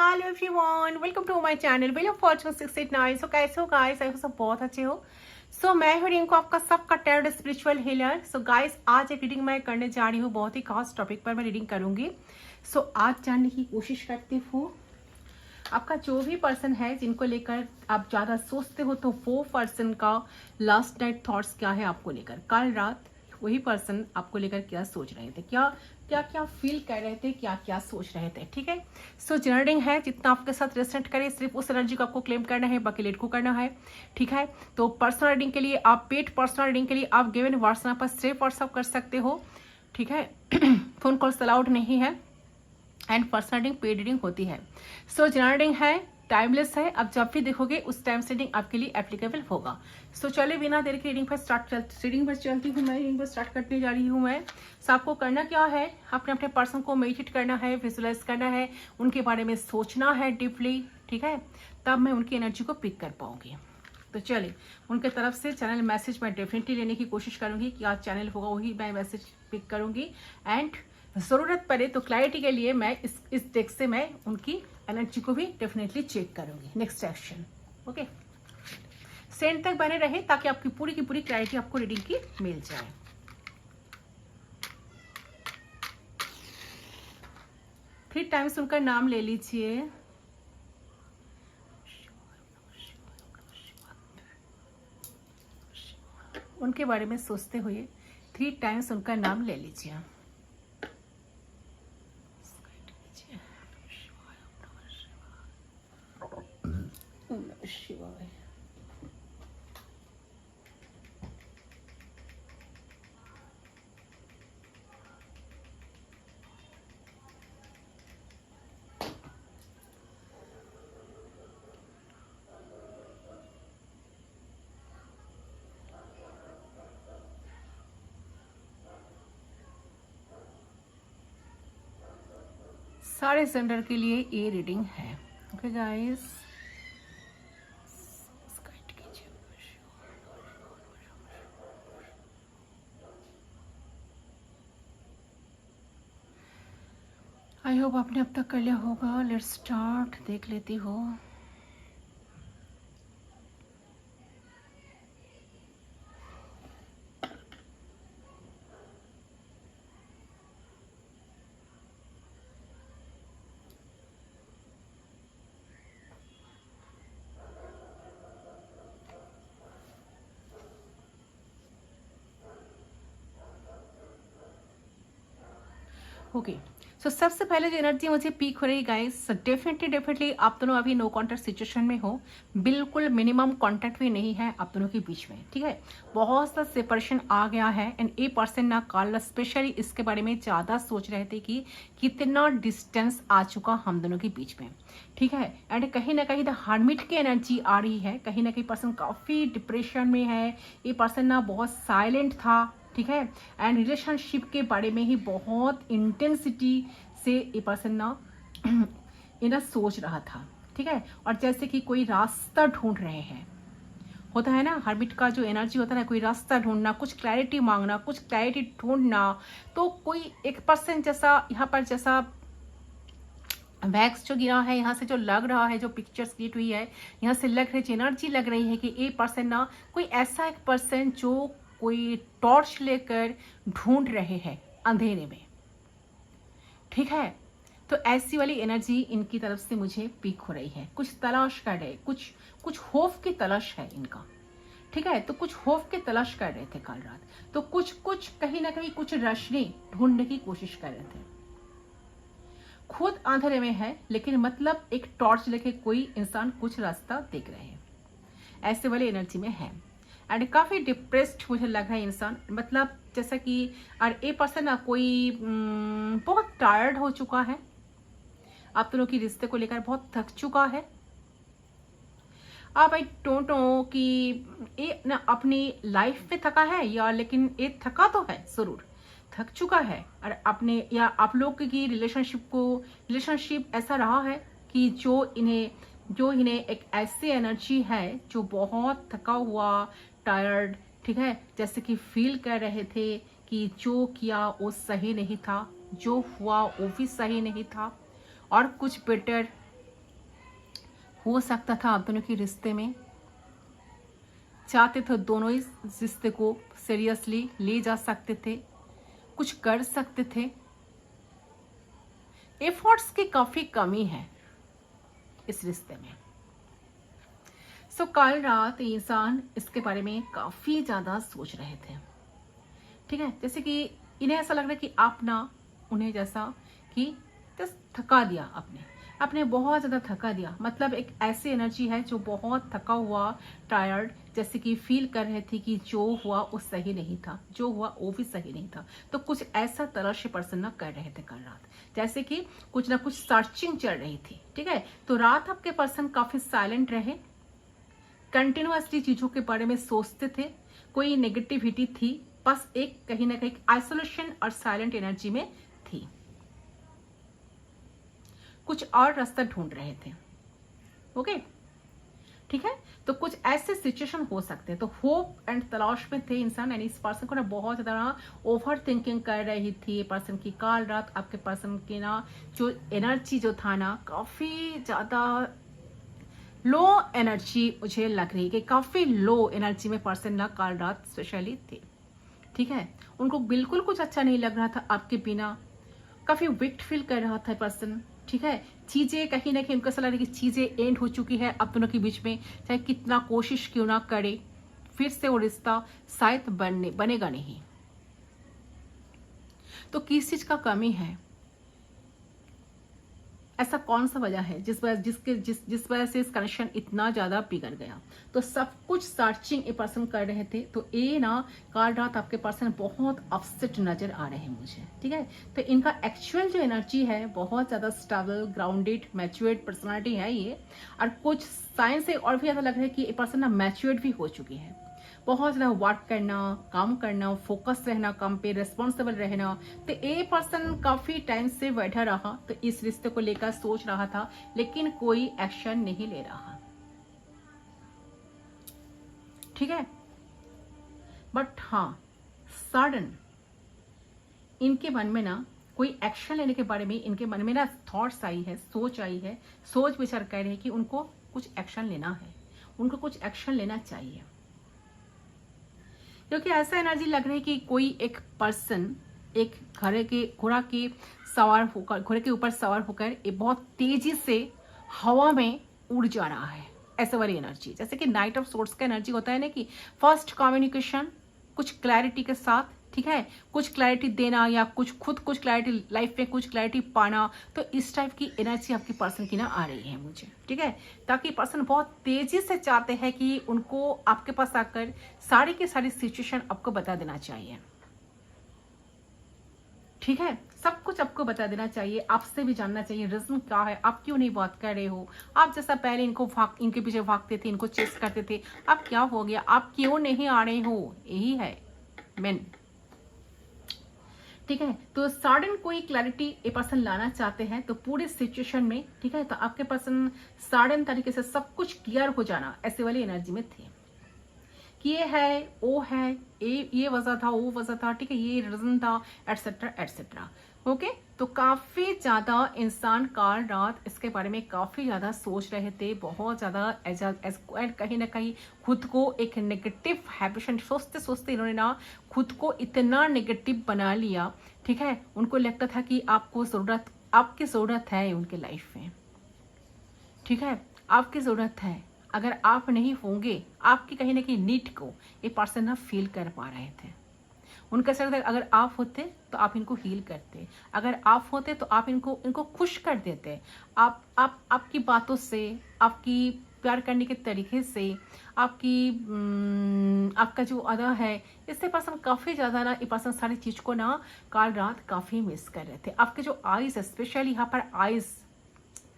Hello everyone, welcome to my channel wheel of fortune 689। So कैसे हो guys? I hope सब बहुत अच्छे हो। सो मैं हूँ रिंकू, आपका सबका tarot spiritual healer. So guys, आज एक रीडिंग मैं करने जा रही हूँ, बहुत ही खास टॉपिक पर मैं रीडिंग करूंगी। सो आज जानने की कोशिश करती हूँ आपका जो भी पर्सन है जिनको लेकर आप ज्यादा सोचते हो, तो वो पर्सन का लास्ट नाइट थॉट्स क्या है आपको लेकर। कल रात वही पर्सन आपको लेकर क्या सोच रहे थे, क्या क्या क्या फील कर रहे थे, क्या क्या सोच रहे थे। ठीक है, सो जनरलिंग है, जितना आपके साथ रेस्टेंट करे सिर्फ उस एनर्जी को आपको क्लेम करना है, बाकी लेट को करना है। ठीक है, तो पर्सनल रीडिंग के लिए आप पर्सनल रीडिंग के लिए आप गिवन व्हाट्सएप पर सिर्फ व्हाट्सएप कर सकते हो। ठीक है, फोन कॉल्स अलाउड नहीं है and personal reading paid reading होती है। सो जनरल रीडिंग है, टाइमलेस है, आप जब भी देखोगे उस टाइम से रीडिंग आपके लिए एप्लीकेबल होगा। सो चलिए बिना देर के रीडिंग पर चलती हूँ मैं, रीडिंग पर स्टार्ट करने जा रही हूँ मैं। सो आपको करना क्या है, अपने अपने पर्सन को मेडिटेट करना है, विजुअलाइज करना है, उनके बारे में सोचना है डीपली। ठीक है, तब मैं उनकी एनर्जी को पिक कर पाऊंगी। तो चलिए, उनके तरफ से चैनल मैसेज मैं डेफिनेटली लेने की कोशिश करूंगी कि आज चैनल होगा वही मैं मैसेज पिक करूंगी। एंड ज़रूरत पड़े तो क्लैरिटी के लिए मैं इस डेक से मैं उनकी एनर्जी को भी डेफिनेटली चेक करूंगी। नेक्स्ट एक्शन, ओके, सेंड तक बने रहे ताकि आपकी पूरी की पूरी क्लैरिटी आपको रीडिंग की मिल जाए। थ्री टाइम्स उनका नाम ले लीजिए। उनके बारे में सोचते हुए 3 टाइम्स उनका नाम ले लीजिए। शिवाय। सारे जेंडर के लिए ये रीडिंग है। ओके गाइस, आई होप आपने अब तक कर लिया होगा। लेट्स स्टार्ट, देख लेती हो। ओके, सो सबसे पहले जो एनर्जी मुझे पीक हो रही है गाइस, डेफिनेटली आप दोनों अभी नो कॉन्टैक्ट सिचुएशन में हो। बिल्कुल मिनिमम कॉन्टैक्ट भी नहीं है आप दोनों के बीच में। ठीक है, बहुत सा सेपरेशन आ गया है एंड ए पर्सन ना कल स्पेशली इसके बारे में ज़्यादा सोच रहे थे कि कितना डिस्टेंस आ चुका हम दोनों के बीच में। ठीक है, एंड कहीं ना कहीं द हार्मिट की एनर्जी आ रही है। कहीं ना कहीं पर्सन काफ़ी डिप्रेशन में है। ये पर्सन ना बहुत साइलेंट था। ठीक है, एंड रिलेशनशिप के बारे में ही बहुत इंटेंसिटी से ये पर्सन ना इन्हें सोच रहा था। ठीक है, और जैसे कि कोई रास्ता ढूंढ रहे हैं, होता है ना हर्मिट का जो एनर्जी होता है ना, कोई रास्ता ढूंढना, कुछ क्लैरिटी मांगना, कुछ क्लैरिटी ढूंढना। तो कोई एक पर्सन जैसा यहाँ पर जैसा वैक्स जो गिरा है, यहाँ से जो लग रहा है, जो पिक्चर्स क्रिएट हुई है, यहाँ से लग रही एनर्जी लग रही है कि ये पर्सन ना कोई ऐसा एक पर्सन जो कोई टॉर्च लेकर ढूंढ रहे हैं अंधेरे में। ठीक है, तो ऐसी वाली एनर्जी इनकी तरफ से मुझे पिक हो रही है। कुछ तलाश कर रहे, कुछ होप की तलाश है इनका। ठीक है, तो कुछ होप की तलाश कर रहे थे कल रात। तो कुछ कहीं ना कहीं कुछ रोशनी ढूंढने की कोशिश कर रहे थे। खुद अंधेरे में है लेकिन मतलब एक टॉर्च लेके कोई इंसान कुछ रास्ता देख रहे हैं, ऐसे वाली एनर्जी में है। एंड काफ़ी डिप्रेस्ड मुझे लग रहा है इंसान, मतलब जैसा कि और ए पर्सन ना कोई बहुत टायर्ड हो चुका है, आप दोनों की रिश्ते को लेकर बहुत थक चुका है। अब आई डोंट नो कि ये ना अपनी लाइफ में थका है या, लेकिन ये थका तो है, जरूर थक चुका है। और अपने या आप लोग की रिलेशनशिप ऐसा रहा है कि जो इन्हें एक ऐसी एनर्जी है जो बहुत थका हुआ, टायर्ड, ठीक है, जैसे कि फील कर रहे थे कि जो किया वो सही नहीं था, जो हुआ वो भी सही नहीं था, और कुछ बेटर हो सकता था आप दोनों के रिश्ते में, चाहते थे दोनों इस रिश्ते को सीरियसली ले जा सकते थे, कुछ कर सकते थे। एफर्ट्स की काफी कमी है इस रिश्ते में। सो कल रात इंसान इसके बारे में काफी ज्यादा सोच रहे थे, ठीक है। जैसे कि इन्हें ऐसा लग रहा है कि आप ना उन्हें जैसा कि थका दिया, आपने बहुत ज़्यादा थका दिया। मतलब एक ऐसी एनर्जी है जो बहुत थका हुआ, टायर्ड, जैसे कि फील कर रहे थे कि जो हुआ वो सही नहीं था, जो हुआ वो भी सही नहीं था। तो कुछ ऐसा तरह से पर्सन ना कर रहे थे कल रात, जैसे कि कुछ ना कुछ सर्चिंग चल रही थी, ठीक है। तो रात आपके पर्सन काफी साइलेंट रहे, कंटिन्यूअसली चीजों के बारे में सोचते थे, कोई नेगेटिविटी थी, बस एक कहीं ना कहीं आइसोलेशन और साइलेंट एनर्जी में थी, कुछ और रास्ता ढूंढ रहे थे। ओके, ठीक है। तो कुछ ऐसे सिचुएशन हो सकते हैं। तो होप एंड तलाश में थे इंसान, यानी इस पर्सन को ना बहुत ज्यादा ओवर थिंकिंग कर रही थी पर्सन की। काल रात आपके पर्सन की ना जो एनर्जी जो था ना, काफी ज्यादा लो एनर्जी मुझे लग रही है कि काफी लो एनर्जी में पर्सन ना काल रात स्पेशली थे, ठीक है। उनको बिल्कुल कुछ अच्छा नहीं लग रहा था आपके बिना, काफी वीक फील कर रहा था पर्सन, ठीक है। चीजें कहीं ना कहीं उनको ऐसा लग रहा है कि चीजें एंड हो चुकी है आप दोनों के बीच में, चाहे कितना कोशिश क्यों ना करे, फिर से वो रिश्ता शायद बनेगा नहीं। तो किस चीज का कमी है, ऐसा कौन सा वजह है जिस वजह से इस कनेक्शन इतना ज्यादा बिगड़ गया। तो सब कुछ सर्चिंग ए पर्सन कर रहे थे। तो ये ना काल रात आपके पर्सन बहुत अपसेट नजर आ रहे हैं मुझे, ठीक है। तो इनका एक्चुअल जो एनर्जी है बहुत ज्यादा स्टेबल, ग्राउंडेड, मैच्योर्ड पर्सनालिटी है ये। और कुछ साइंस से और भी ज्यादा लग रहा है कि ये पर्सन ना मैच्योर्ड भी हो चुकी है, बहुत ज्यादा वर्क करना, काम करना, फोकस रहना काम पे, रिस्पॉन्सिबल रहना। तो ये पर्सन काफी टाइम से बैठा रहा, तो इस रिश्ते को लेकर सोच रहा था, लेकिन कोई एक्शन नहीं ले रहा, ठीक है। बट हाँ, सडन इनके मन में ना कोई एक्शन लेने के बारे में, इनके मन में ना थॉट्स आई है, सोच आई है, सोच विचार कर रहे हैं कि उनको कुछ एक्शन लेना है, उनको कुछ एक्शन लेना चाहिए। क्योंकि ऐसा एनर्जी लग रही है कि कोई एक पर्सन एक घोड़ा के सवार होकर, घोड़े के ऊपर सवार होकर ये बहुत तेजी से हवा में उड़ जा रहा है, ऐसे वाली एनर्जी। जैसे कि नाइट ऑफ सोर्ट्स का एनर्जी होता है ना कि फर्स्ट कम्युनिकेशन कुछ क्लैरिटी के साथ, ठीक है, कुछ क्लैरिटी देना या कुछ क्लैरिटी लाइफ में कुछ क्लैरिटी पाना। तो इस टाइप की एनर्जी आपकी पर्सन की ना आ रही है मुझे, ठीक है। ताकि पर्सन बहुत तेजी से चाहते हैं कि उनको आपके पास आकर सारी की सारी सिचुएशन आपको बता देना चाहिए, ठीक है। सब कुछ आपको बता देना चाहिए, आपसे भी जानना चाहिए रीजन क्या है, आप क्यों नहीं बात कर रहे हो। आप जैसा पहले इनके पीछे भागते थे, इनको चेस करते थे, अब क्या हो गया, आप क्यों नहीं आ रहे हो, यही है मेन, ठीक है। तो सडन कोई क्लैरिटी ये पर्सन लाना चाहते हैं तो पूरे सिचुएशन में, ठीक है। तो आपके पर्सन सडन तरीके से सब कुछ क्लियर हो जाना, ऐसे वाली एनर्जी में थे कि ये है, वो है, ये वजह था, वो वजह था, ठीक है, ये रीजन था, एटसेट्रा एटसेट्रा। ओके, तो काफी ज्यादा इंसान काल रात इसके बारे में काफी ज्यादा सोच रहे थे, बहुत ज्यादा कहीं ना कहीं खुद को एक नेगेटिव हैबिशन सोचते सोचते इन्होंने ना खुद को इतना नेगेटिव बना लिया, ठीक है। उनको लगता था कि आपकी जरूरत है उनके लाइफ में, ठीक है, आपकी जरूरत है। अगर आप नहीं होंगे, आपकी कहीं ना कहीं नीड को ये पर्सन ना फील कर पा रहे थे। उनका ऐसा लगता है अगर आप होते तो आप इनको हील करते, अगर आप होते तो आप इनको खुश कर देते। आपकी बातों से, आपकी प्यार करने के तरीके से, आपका जो अदा है, इससे पर्सन काफी ज्यादा ना ये पर्सन सारी चीज को ना काल रात काफी मिस कर रहे थे। आपके जो आईज, स्पेशली यहाँ पर आईज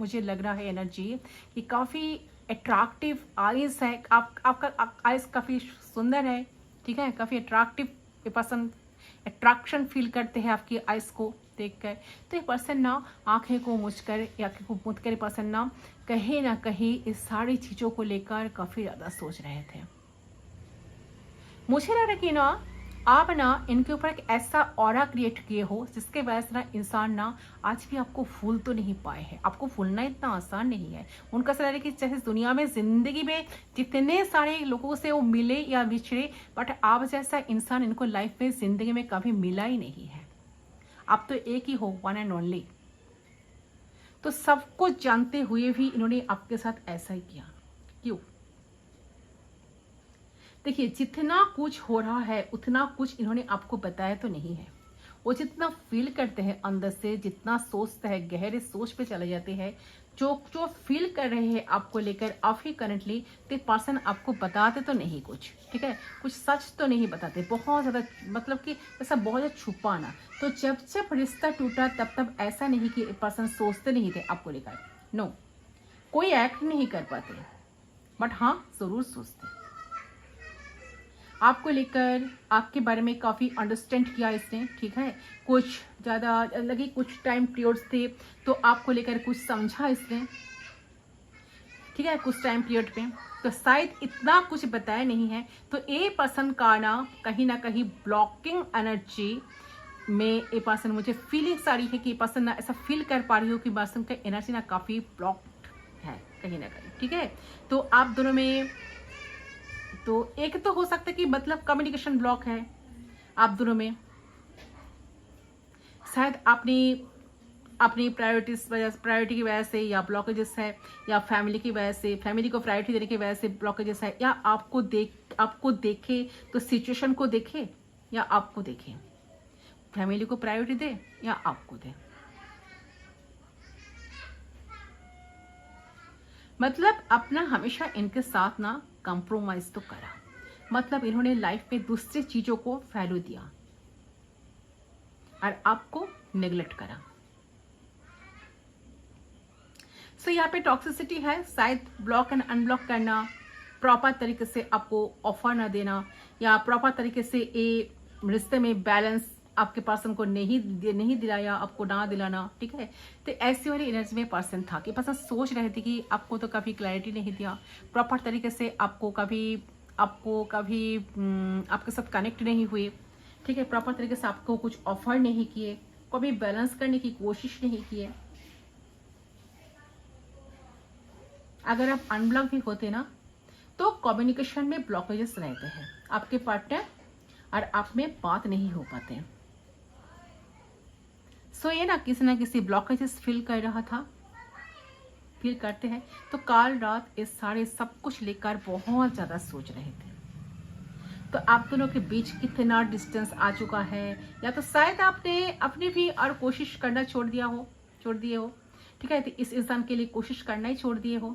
मुझे लग रहा है एनर्जी कि काफी अट्रैक्टिव आईज है, आपका आईज काफी सुंदर है, ठीक है, काफी अट्रैक्टिव, ये पर्सन अट्रैक्शन फील करते हैं आपकी आइस को देखकर। तो ये पर्सन ना आंखें को मूंदकर या आंखें को मूंदकर ये पर्सन ना कहीं इस सारी चीजों को लेकर काफी ज्यादा सोच रहे थे। मुझे लग रहा है कि ना आप ना इनके ऊपर एक ऐसा ऑरा क्रिएट किए हो जिसके वजह से ना इंसान ना आज भी आपको भूल तो नहीं पाए हैं। आपको भूलना इतना आसान नहीं है। उनका सलाह है कि चाहे दुनिया में जिंदगी में जितने सारे लोगों से वो मिले या बिछड़े, बट आप जैसा इंसान इनको लाइफ में जिंदगी में कभी मिला ही नहीं है। आप तो एक ही हो, वन एंड ओनली। तो सब कुछ जानते हुए भी इन्होंने आपके साथ ऐसा ही किया, क्यों? देखिए, जितना कुछ हो रहा है उतना कुछ इन्होंने आपको बताया तो नहीं है। वो जितना फील करते हैं अंदर से, जितना सोचते हैं, गहरे सोच पे चले जाते हैं, जो जो फील कर रहे हैं आपको लेकर अभी करंटली, तो पर्सन आपको बताते तो नहीं कुछ, ठीक है, कुछ सच तो नहीं बताते, बहुत ज़्यादा, मतलब कि ऐसा बहुत ज़्यादा छुपाना। तो जब जब रिश्ता टूटा तब तब ऐसा नहीं कि पर्सन सोचते नहीं थे आपको लेकर, नो, कोई एक्ट नहीं कर पाते, बट हाँ ज़रूर सोचते। आपको लेकर, आपके बारे में काफ़ी अंडरस्टैंड किया इसने, ठीक है, कुछ ज़्यादा लगे, कुछ टाइम पीरियड्स थे तो आपको लेकर कुछ समझा इसने, ठीक है, कुछ टाइम पीरियड पे तो शायद इतना कुछ बताया नहीं है। तो ये पर्सन का ना कहीं ब्लॉकिंग एनर्जी में ये पर्सन, मुझे फीलिंग्स आ रही है कि ये पर्सन ना ऐसा फील कर पा रही हो कि पर्सन का एनर्जी ना काफ़ी ब्लॉक्ड है कहीं ना कहीं, ठीक है। तो आप दोनों में तो एक तो हो सकता है कि मतलब कम्युनिकेशन ब्लॉक है आप दोनों में, शायद अपनी प्रायोरिटी की वजह से, या ब्लॉकेजेस है, या फैमिली की वजह से, फैमिली को प्रायोरिटी देने की वजह से ब्लॉकेजेस है, या आपको देखे तो सिचुएशन को देखे, या आपको देखे, फैमिली को प्रायोरिटी दे या आपको दे। मतलब अपना हमेशा इनके साथ ना कंप्रोमाइज तो करा, मतलब इन्होंने लाइफ में दूसरी चीजों को वैल्यू दिया और आपको नेग्लेक्ट करा। सो यहाँ पे टॉक्सिसिटी है, शायद ब्लॉक एंड अनब्लॉक करना, प्रॉपर तरीके से आपको ऑफर ना देना, या प्रॉपर तरीके से ये रिश्ते में बैलेंस आपके पर्सन को नहीं दिलाया, आपको ना दिलाना, ठीक है। तो ऐसी वाली एनर्जी में पर्सन था कि पर्सन सोच रहे थे कि आपको तो कभी क्लैरिटी नहीं दिया, प्रॉपर तरीके से आपको कभी आपके साथ कनेक्ट नहीं हुए, ठीक है, प्रॉपर तरीके से आपको कुछ ऑफर नहीं किए, कभी बैलेंस करने की कोशिश नहीं किए। अगर आप अनब्लॉक भी होते ना तो कम्युनिकेशन में ब्लॉकेजेस रहते हैं, आपके पार्टनर और आप में बात नहीं हो पाते। सो ये ना किसी ब्लॉकेजेस फील कर रहा था, फील करते हैं। तो कल रात इस सारे सब कुछ लेकर बहुत ज्यादा सोच रहे थे। तो आप दोनों के बीच कितना डिस्टेंस आ चुका है, या तो शायद आपने अपनी भी और कोशिश करना छोड़ दिए हो, ठीक है, तो इस इंसान के लिए कोशिश करना ही छोड़ दिए हो।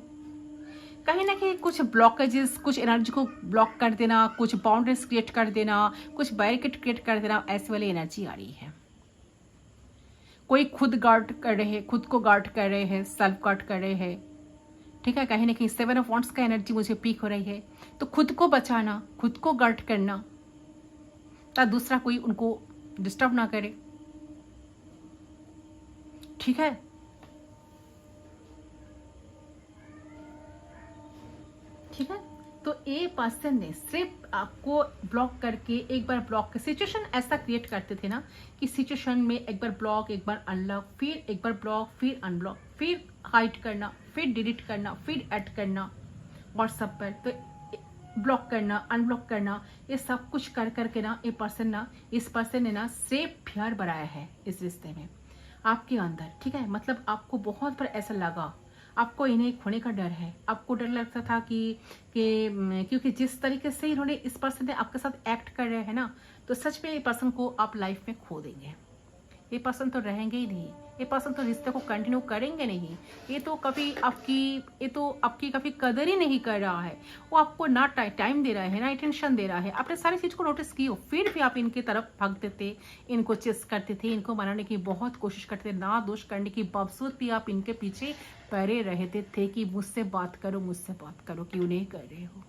कहीं ना कहीं कुछ ब्लॉकेजेस, कुछ एनर्जी को ब्लॉक कर देना, कुछ बाउंड्रीज क्रिएट कर देना, कुछ बैरिकेड क्रिएट कर देना, ऐसी वाली एनर्जी आ रही है। कोई खुद को गार्ड कर रहे हैं, सेल्फ गार्ड कर रहे हैं, ठीक है। कहीं ना कहीं 7 ऑफ वांड्स का एनर्जी मुझे पीक हो रही है। तो खुद को बचाना, खुद को गार्ड करना, ताकि दूसरा कोई उनको डिस्टर्ब ना करे, ठीक है। ठीक है, तो ए पर्सन ने सिर्फ आपको ब्लॉक करके, एक बार ब्लॉक का सिचुएशन ऐसा क्रिएट करते थे ना कि सिचुएशन में एक बार ब्लॉक, एक बार अनलॉक, फिर एक बार ब्लॉक, फिर अनब्लॉक, फिर हाइड करना, फिर डिलीट करना, फिर ऐड करना व्हाट्सएप पर, तो ब्लॉक करना, अनब्लॉक करना, ये सब कुछ कर करके ना इस पर्सन ने ना सिर्फ प्यार बढ़ाया है इस रिश्ते में आपके अंदर, ठीक है। मतलब आपको बहुत बार ऐसा लगा, आपको इन्हें खोने का डर है, आपको डर लगता था कि क्योंकि जिस तरीके से इन्होंने इस पर्सन ने आपके साथ एक्ट कर रहे हैं ना, तो सच में ये पर्सन को आप लाइफ में खो देंगे। ये पर्सन तो रहेंगे ही नहीं, ये पर्सन तो रिश्ते को कंटिन्यू करेंगे नहीं। ये तो आपकी कभी कदर ही नहीं कर रहा है। वो आपको ना टाइम दे रहा है, ना अटेंशन दे रहा है। आपने सारी चीज को नोटिस की हो, फिर भी आप इनकी तरफ भागते थे, इनको चेस करते थे, इनको मनाने की बहुत कोशिश करते थे, ना दोष करने की बावजूद भी आप इनके पीछे पड़े रहते थे कि मुझसे बात करो, क्यों नहीं कर रहे हो।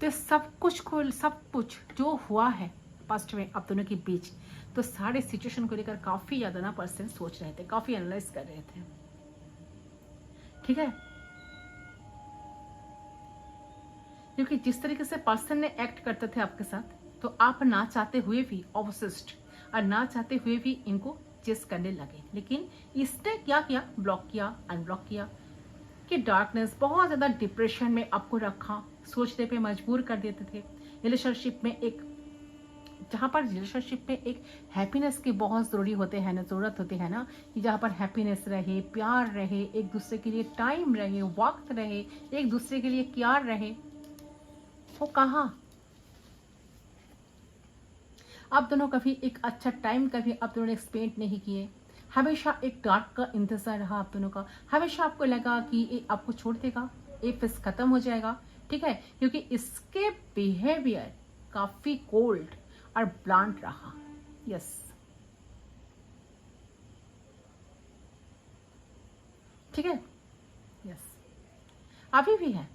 तो सब कुछ जो हुआ है पास्ट में आप दोनों के बीच, तो सारे सिचुएशन को लेकर काफी ज्यादा ना पर्सन सोच रहे थे, काफी एनालाइज कर रहे थे, ठीक है। क्योंकि जिस तरीके से पर्सन ने एक्ट करते थे आपके साथ, तो आप ना चाहते हुए भी ऑब्सेस्ड और ना चाहते हुए भी इनको चेस करने लगे। लेकिन इसने क्या किया, ब्लॉक किया, अनब्लॉक किया, कि डार्कनेस, बहुत ज़्यादा डिप्रेशन में आपको रखा, सोचने पे मजबूर कर देते थे। रिलेशनशिप में एक, जहाँ पर रिलेशनशिप में एक हैप्पीनेस की बहुत ज़रूरी होते हैं ना, ज़रूरत होती है ना, कि जहाँ पर हैप्पीनेस रहे, प्यार रहे, एक दूसरे के लिए टाइम रहे, वक्त रहे, एक दूसरे के लिए केयर रहे, वो कहाँ? आप दोनों कभी एक अच्छा टाइम कभी आप दोनों ने स्पेंड नहीं किए। हमेशा एक डार्क का इंतजार रहा आप दोनों का। हमेशा आपको लगा कि ये आपको छोड़ देगा, ये फिर खत्म हो जाएगा, ठीक है, क्योंकि इसके बिहेवियर काफी कोल्ड और ब्लंट रहा। यस, ठीक है, यस, अभी भी है।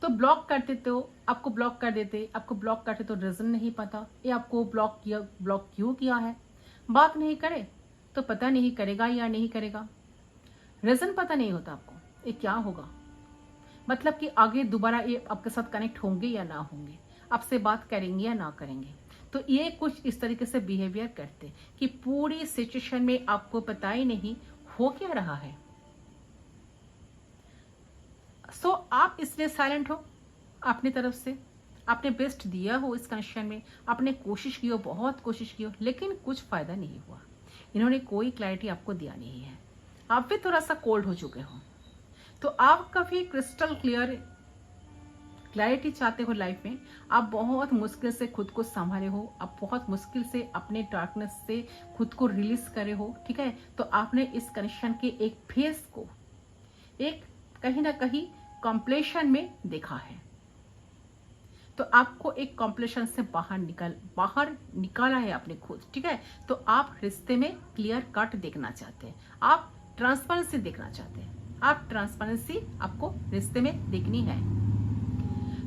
तो ब्लॉक कर देते हो, आपको ब्लॉक कर देते, आपको ब्लॉक करते तो रीजन नहीं पता, ये आपको ब्लॉक किया, ब्लॉक क्यों किया है, बात नहीं करे तो पता नहीं करेगा या नहीं करेगा, रीजन पता नहीं होता आपको, ये क्या होगा, मतलब कि आगे दोबारा ये आपके साथ कनेक्ट होंगे या ना होंगे, आपसे बात करेंगे या ना करेंगे। तो ये कुछ इस तरीके से बिहेवियर करते कि पूरी सिचुएशन में आपको पता ही नहीं हो क्या रहा है। सो आप इसलिए साइलेंट हो, अपनी तरफ से आपने बेस्ट दिया हो इस कनेक्शन में, आपने कोशिश की हो, बहुत कोशिश की हो, लेकिन कुछ फायदा नहीं हुआ। इन्होंने कोई क्लैरिटी आपको दिया नहीं है, आप भी थोड़ा सा कोल्ड हो चुके हो। तो आप कभी क्रिस्टल क्लियर क्लैरिटी चाहते हो लाइफ में, आप बहुत मुश्किल से खुद को संभाले हो, आप बहुत मुश्किल से अपने डार्कनेस से खुद को रिलीज करे हो, ठीक है। तो आपने इस कनेक्शन के एक फेस को एक कहीं ना कहीं कॉम्प्लेशन में देखा है, तो आपको एक कॉम्प्लेशन से बाहर निकाला है आपने खुद, ठीक है। तो आप रिश्ते में क्लियर कट देखना चाहते हैं, आप ट्रांसपेरेंसी देखना चाहते हैं, आप ट्रांसपेरेंसी आपको रिश्ते में देखनी है।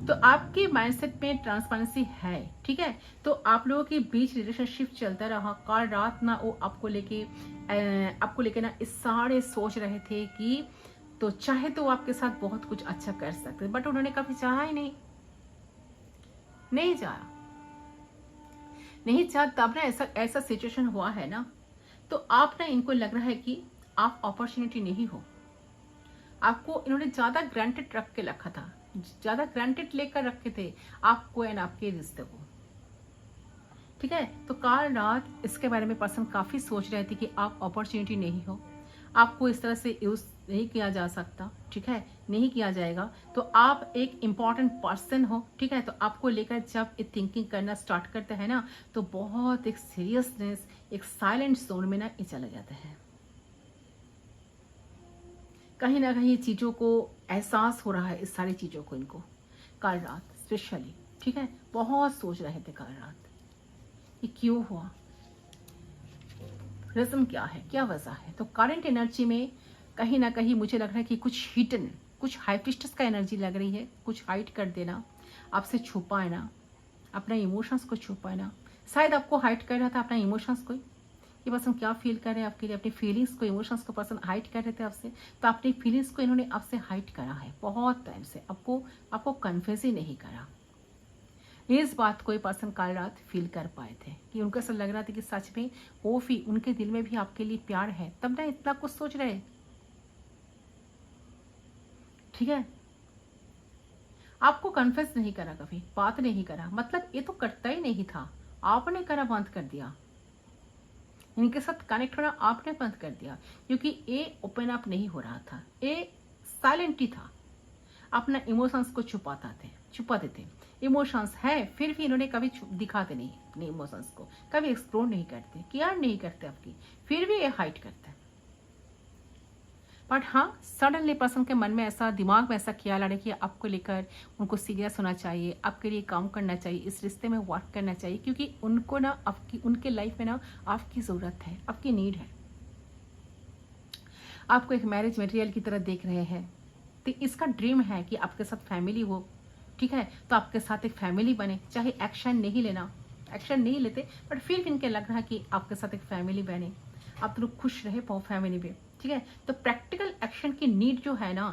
तो आपके माइंडसेट में ट्रांसपेरेंसी है, ठीक है। तो आप लोगों के बीच रिलेशनशिप चलता रहा, कल रात ना वो आपको लेके ना इस सारे सोच रहे थे कि तो चाहे तो वो आपके साथ बहुत कुछ अच्छा कर सकते, बट उन्होंने कभी चाहा ही नहीं चाहा, नहीं चाहा, तब ना ऐसा सिचुएशन हुआ है ना। तो आप ना, इनको लग रहा है कि आप अपॉर्चुनिटी नहीं हो, आपको इन्होंने ज्यादा ग्रांटेड रख के रखा था, ज्यादा ग्रांटेड लेकर रखे थे आपको एंड आपके रिश्ते को, ठीक है। तो कल रात इसके बारे में पर्सन काफी सोच रहे थे कि आप अपॉर्चुनिटी नहीं हो, आपको इस तरह से यूज नहीं किया जा सकता, ठीक है, नहीं किया जाएगा। तो आप एक इम्पॉर्टेंट पर्सन हो, ठीक है। तो आपको लेकर जब ये थिंकिंग करना स्टार्ट करते हैं ना, तो बहुत एक सीरियसनेस, एक साइलेंट जोन में ना ये चले जाते हैं। कहीं ना कहीं चीजों को एहसास हो रहा है, इस सारी चीजों को इनको कल रात स्पेशली, ठीक है, बहुत सोच रहे थे कल रात ये क्यों हुआ, रीजन क्या है, क्या वजह है। तो करंट एनर्जी में कहीं ना कहीं मुझे लग रहा है कि कुछ हिडन, कुछ हाइपिस्टस का एनर्जी लग रही है, कुछ हाइड कर देना, आपसे छुपाना, अपना इमोशंस को छुपाना, शायद आपको हाइड कर रहा था अपना इमोशंस को। ये पर्सन क्या फील कर रहे हैं आपके लिए, अपनी फीलिंग्स को, इमोशंस को पर्सन हाइड कर रहे थे आपसे, तो अपनी फीलिंग्स को इन्होंने आपसे हाइड करा है बहुत टाइम से, आपको कन्फेस ही नहीं करा। इस बात को ये पर्सन कल रात फील कर पाए थे कि उनको ऐसा लग रहा था कि सच में वो भी उनके दिल में भी आपके लिए प्यार है, तब ना इतना कुछ सोच रहे, ठीक है। आपको कन्फेस नहीं करा, कभी बात नहीं करा, मतलब ये तो करता ही नहीं था, आपने करा बंद कर दिया, इनके साथ कनेक्ट होना आपने बंद कर दिया, क्योंकि ये ओपन अप नहीं हो रहा था, ये साइलेंट ही था, अपना इमोशंस को छुपाते थे। इमोशंस है फिर भी इन्होंने कभी दिखाते नहीं अपने इमोशंस को, कभी एक्सप्लोर नहीं करते, केयर नहीं करते आपकी, फिर भी ये हाइड करते हैं। बट हाँ, सडनली पर्सन के मन में ऐसा, दिमाग में ऐसा ख्याल आ रहा है कि आपको लेकर उनको सीरियस होना चाहिए, आपके लिए काम करना चाहिए, इस रिश्ते में वर्क करना चाहिए, क्योंकि उनको ना उनके लाइफ में ना आपकी जरूरत है, आपकी नीड है। आपको एक मैरिज मटेरियल की तरह देख रहे हैं, तो इसका ड्रीम है कि आपके साथ फैमिली हो, ठीक है। तो आपके साथ एक फैमिली बने, चाहे एक्शन नहीं लेते, बट फिर इनके लग रहा है कि आपके साथ एक फैमिली बने, आप लोग खुश रहे फैमिली में, ठीक है। तो प्रैक्टिकल एक्शन की नीड जो है ना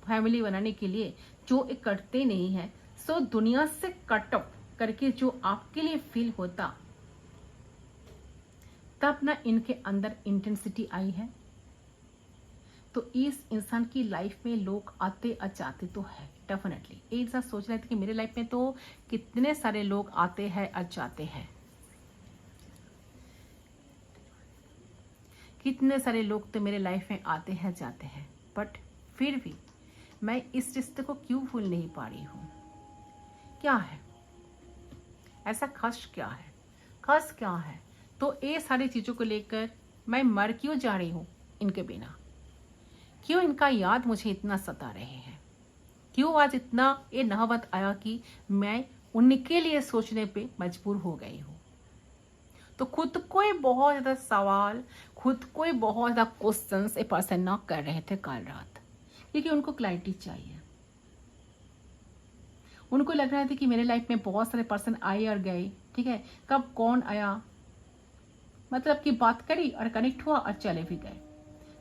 फैमिली बनाने के लिए, जो एक करते नहीं है, सो दुनिया से कट ऑफ करके जो आपके लिए फील होता, तब ना इनके अंदर इंटेंसिटी आई है। तो इस इंसान की लाइफ में लोग आते और जाते तो है डेफिनेटली। एक साथ सोच रहे थे कि मेरे लाइफ में तो कितने सारे लोग आते हैं और जाते हैं, कितने सारे लोग तो मेरे लाइफ में आते हैं जाते हैं, बट फिर भी मैं इस रिश्ते को क्यों भूल नहीं पा रही हूँ? क्या है ऐसा? खास क्या है? खास क्या है? तो ये सारी चीज़ों को लेकर मैं मर क्यों जा रही हूँ इनके बिना? क्यों इनका याद मुझे इतना सता रहे हैं? क्यों आज इतना ये नौबत आया कि मैं उनके लिए सोचने पे मजबूर हो गई हूँ? तो खुद को ही बहुत ज़्यादा सवाल, खुद को ही बहुत ज़्यादा क्वेश्चंस ए पर्सन ना कर रहे थे कल रात, क्योंकि उनको क्लैरिटी चाहिए। उनको लग रहा था कि मेरे लाइफ में बहुत सारे पर्सन आए और गए, ठीक है, कब कौन आया, मतलब कि बात करी और कनेक्ट हुआ और चले भी गए।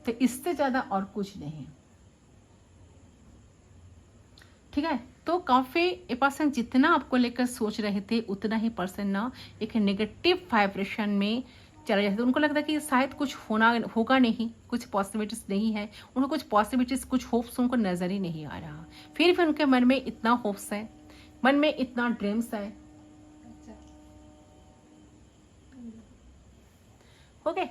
तो इससे ज़्यादा और कुछ नहीं, ठीक है। तो काफ़ी ये पर्सन जितना आपको लेकर सोच रहे थे उतना ही पर्सन ना एक नेगेटिव वाइब्रेशन में चले जाते थे। उनको लगता है कि शायद कुछ होगा नहीं, कुछ पॉसिबिलिटीज नहीं है। उनको कुछ पॉसिबिलिटीज, कुछ होप्स उनको नजर ही नहीं आ रहा। फिर भी उनके मन में इतना होप्स है, मन में इतना ड्रीम्स है। ओके